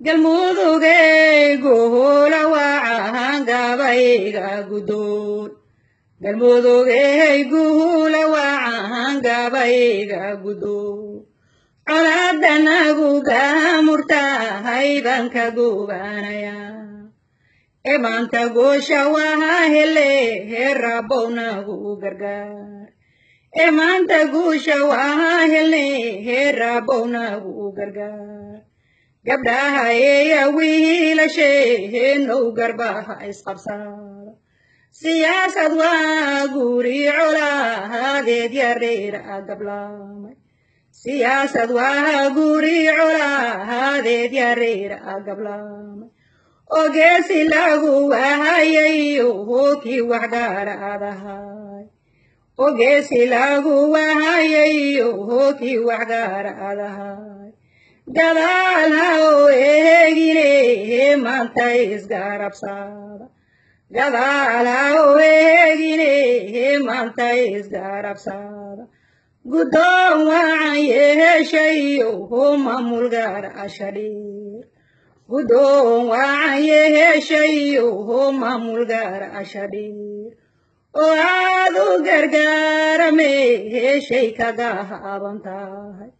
galmudugaygu hula wacahan gabayga gudoon galmudugaygu hula wacahan gabayga gudoon colaadanagu gaamurtahay baan ka gubanaya maanta goosha waha hele rabownagu gargaar maanta guusha waha hele rabownagu gargaar gabdhaha eeya wiilasheenow garbaha isqabsada siyaasad waa guri colaadeed yareera gablaamay siyaasad waa guri colaadeed yareera gablaamay ogeesi lagu wahayayo kii waxgaaraadahay ogeesi lagu wahayayo kii waxgaaraadahay gadaal ha u eegine maanta isgarabsada gadaal ha u eegine maanta isgarabsada guddoon wacan yeeshayo maamul gaarasha dheer guddoon wacan yeeshayo maamul gaarasha dheer oo aad u gargaarame heshay kaga haban tahay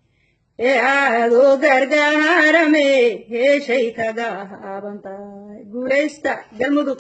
aad u gargaarame heshay kaga haban tahay guulaysta galmudug